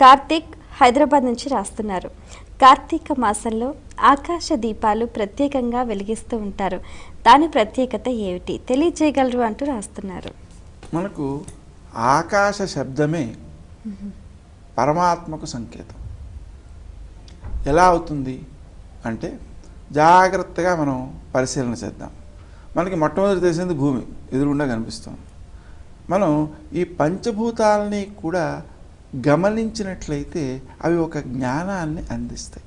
కార్తీక్ హైదరాబాద్ నుంచి రాస్తున్నారు. కార్తీక మాసంలో ఆకాశ దీపాలు ప్రత్యేకంగా వెలిగిస్తూ ఉంటారు. దాని ప్రత్యేకత ఏమిటి తెలియజేయగలరు అంటూ రాస్తున్నారు. మనకు ఆకాశ శబ్దమే పరమాత్మకు సంకేతం. ఎలా అవుతుంది అంటే జాగ్రత్తగా మనం పరిశీలన చేద్దాం. మనకి మొట్టమొదటి తెలిసింది భూమి ఎదురుగుండా కనిపిస్తుంది. మనం ఈ పంచభూతాలని కూడా గమనించినట్లయితే అవి ఒక జ్ఞానాన్ని అందిస్తాయి.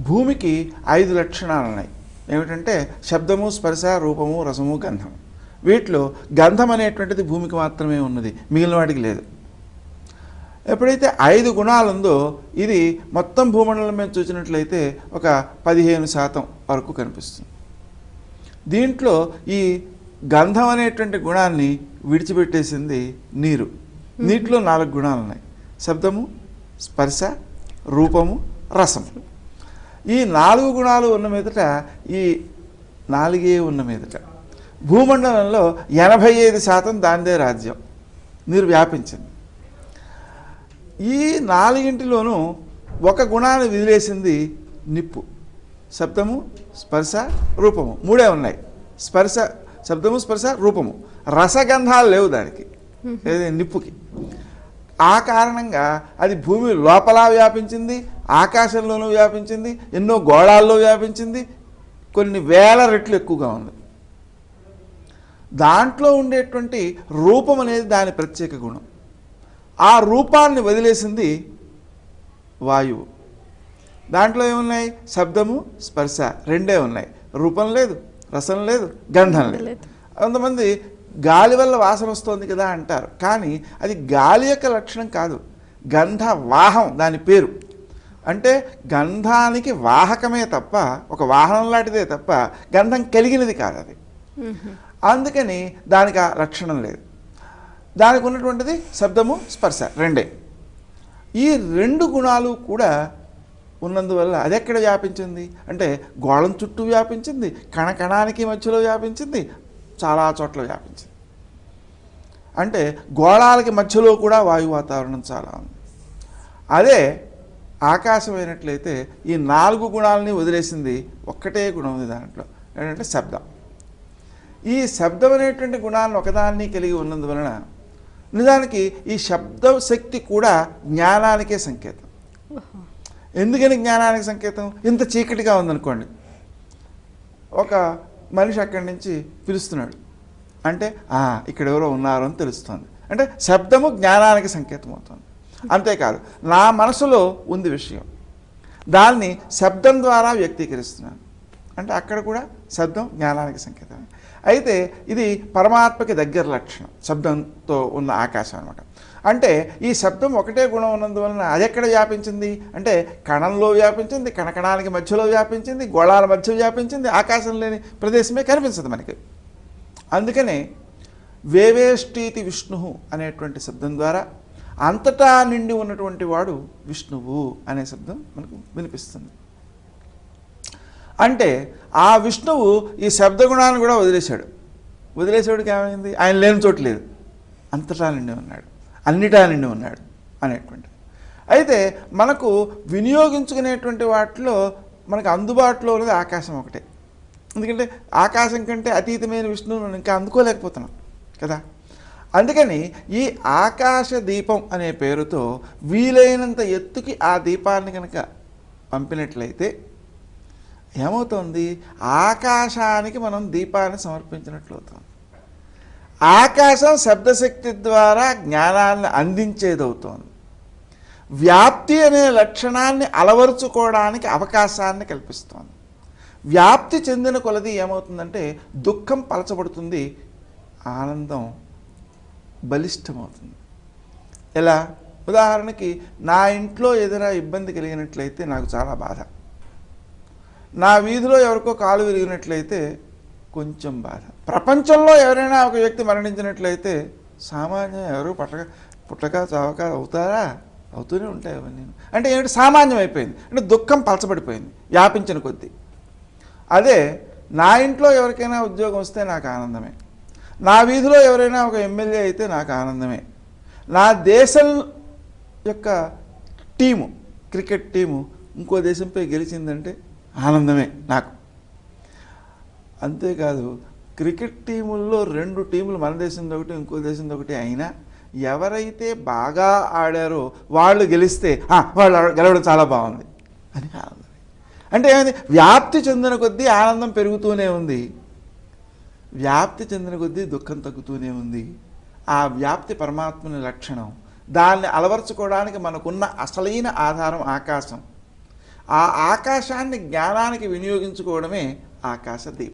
భూమికి 5 లక్షణాలు ఉన్నాయి. ఏమిటంటే శబ్దము, స్పర్శ, రూపము, రసము, గంధము. వీటిలో గంధం అనేటువంటిది భూమికి మాత్రమే ఉన్నది, మిగిలిన వాటికి లేదు. ఎప్పుడైతే 5 గుణాలు ఉందో ఇది మొత్తం భూమండలం మీద చూసినట్లయితే ఒక 15% వరకు కనిపిస్తుంది. దీంట్లో ఈ గంధం అనేటువంటి గుణాన్ని విడిచిపెట్టేసింది నీరు. నీటిలో 4 గుణాలు ఉన్నాయి: శబ్దము, స్పర్శ, రూపము, రసము. ఈ 4 గుణాలు ఉన్న మీదట, ఈ 4 ఉన్న మీదట భూమండలంలో 85% దానిదే రాజ్యం, నీరు వ్యాపించింది. ఈ 4 ఒక గుణాన్ని వదిలేసింది నిప్పు. శబ్దము, స్పర్శ, రూపము 3 ఉన్నాయి. స్పర్శ, శబ్దము, స్పర్శ, రూపము. రసగంధాలు లేవు దానికి, నిప్పుకి. ఆ కారణంగా అది భూమి లోపల వ్యాపించింది, ఆకాశంలోనూ వ్యాపించింది, ఎన్నో గోళాల్లో వ్యాపించింది, కొన్ని వేల రెట్లు ఎక్కువగా ఉంది. దాంట్లో ఉండేటువంటి రూపం అనేది దాని ప్రత్యేక గుణం. ఆ రూపాన్ని వదిలేసింది వాయువు. దాంట్లో ఏమున్నాయి? శబ్దము, స్పర్శ 2 ఉన్నాయి. రూపం లేదు, రసం లేదు, గంధం లేదు. కొంతమంది గాలి వల్ల వాసన వస్తుంది కదా అంటారు, కానీ అది గాలి యొక్క లక్షణం కాదు, గంధ వాహం దాని పేరు. అంటే గంధానికి వాహకమే తప్ప, ఒక వాహనం లాంటిదే తప్ప గంధం కలిగినది కాదు అది. అందుకని దానికి ఆ లక్షణం లేదు. దానికి ఉన్నటువంటిది శబ్దము, స్పర్శ 2. ఈ 2 గుణాలు కూడా ఉన్నందువల్ల అది ఎక్కడ వ్యాపించింది అంటే గోళం చుట్టూ వ్యాపించింది, కణకణానికి మధ్యలో వ్యాపించింది, చాలా చోట్ల వ్యాపించింది. అంటే గోళాలకి మధ్యలో కూడా వాయు వాతావరణం చాలా ఉంది. అదే ఆకాశమైనట్లయితే ఈ 4 గుణాలని వదిలేసింది, ఒక్కటే గుణం ఉంది దాంట్లో, ఏంటంటే శబ్దం. ఈ శబ్దం అనేటువంటి గుణాలను ఒకదాన్ని కలిగి ఉన్నందువలన నిజానికి ఈ శబ్ద శక్తి కూడా జ్ఞానానికే సంకేతం. ఎందుకని జ్ఞానానికి సంకేతం? ఇంత చీకటిగా ఉందనుకోండి, ఒక మనిషి అక్కడి నుంచి పిలుస్తున్నాడు అంటే ఇక్కడ ఎవరో ఉన్నారు అని తెలుస్తుంది. అంటే శబ్దము జ్ఞానానికి సంకేతం అవుతుంది. అంతేకాదు, నా మనసులో ఉంది విషయం, దాన్ని శబ్దం ద్వారా వ్యక్తీకరిస్తున్నాను అంటే అక్కడ కూడా శబ్దం జ్ఞానానికి సంకేతం. అయితే ఇది పరమాత్మకి దగ్గర లక్షణం, శబ్దంతో ఉన్న ఆకాశం అనమాట. అంటే ఈ శబ్దం ఒకటే గుణం ఉన్నందువలన అది ఎక్కడ వ్యాపించింది అంటే కణంలో వ్యాపించింది, కణకణానికి మధ్యలో వ్యాపించింది, గోళాల మధ్య వ్యాపించింది, ఆకాశం లేని ప్రదేశమే కనిపించదు మనకి. అందుకనే వేవేష్టీతి విష్ణు అనేటువంటి శబ్దం ద్వారా అంతటా నిండి ఉన్నటువంటి వాడు విష్ణువు అనే శబ్దం మనకు వినిపిస్తుంది. అంటే ఆ విష్ణువు ఈ శబ్దగుణాన్ని కూడా వదిలేసాడుకి ఏమైంది? ఆయన లేని చోటు లేదు, అంతటా నిండి ఉన్నాడు, అన్నిటా నిండి ఉన్నాడు అనేటువంటి. అయితే మనకు వినియోగించుకునేటువంటి వాటిలో మనకు అందుబాటులో ఉన్నది ఆకాశం ఒకటే. ఎందుకంటే ఆకాశం కంటే అతీతమైన విష్ణువును మనం ఇంకా అందుకోలేకపోతున్నాం కదా. అందుకని ఈ ఆకాశ దీపం అనే పేరుతో వీలైనంత ఎత్తుకి ఆ దీపాన్ని కనుక పంపినట్లయితే ఏమవుతుంది? ఆకాశానికి మనం దీపాన్ని సమర్పించినట్లు అవుతుంది. ఆకాశం శబ్దశక్తి ద్వారా జ్ఞానాన్ని అందించేదవుతోంది. వ్యాప్తి అనే లక్షణాన్ని అలవరుచుకోవడానికి అవకాశాన్ని కల్పిస్తోంది. వ్యాప్తి చెందిన కొలది ఏమవుతుందంటే దుఃఖం పలచబడుతుంది, ఆనందం బలిష్టమవుతుంది. ఎలా? ఉదాహరణకి నా ఇంట్లో ఏదైనా ఇబ్బంది కలిగినట్లయితే నాకు చాలా బాధ, నా వీధిలో ఎవరికో కాలు విరిగినట్లయితే కొంచెం బాధ, ప్రపంచంలో ఎవరైనా ఒక వ్యక్తి మరణించినట్లయితే సామాన్యం, ఎవరు పుట్టక చావక అవుతారా? అవుతూనే ఉంటాయి అవన్నీ. అంటే ఏమిటి? సామాన్యం అయిపోయింది. అంటే దుఃఖం పలచబడిపోయింది వ్యాపించిన కొద్దీ. అదే నా ఇంట్లో ఎవరికైనా ఉద్యోగం వస్తే నాకు ఆనందమే, నా వీధిలో ఎవరైనా ఒక ఎమ్మెల్యే అయితే నాకు ఆనందమే, నా దేశం యొక్క టీము, క్రికెట్ టీము ఇంకో దేశంపై గెలిచిందంటే ఆనందమే నాకు. అంతేకాదు క్రికెట్ టీముల్లో 2 టీములు మన దేశంది ఒకటి ఇంకో దేశంది ఒకటి అయినా ఎవరైతే బాగా ఆడారో వాళ్ళు గెలిస్తే వాళ్ళు గెలవడం చాలా బాగుంది అని ఆనందం. అంటే ఏమైంది, వ్యాప్తి చెందిన కొద్దీ ఆనందం పెరుగుతూనే ఉంది, వ్యాప్తి చెందిన కొద్దీ దుఃఖం తగ్గుతూనే ఉంది. ఆ వ్యాప్తి పరమాత్మని లక్షణం. దాన్ని అలవర్చుకోవడానికి మనకున్న అసలైన ఆధారం ఆకాశం. ఆ ఆకాశాన్ని జ్ఞానానికి వినియోగించుకోవడమే ఆకాశ దీపం.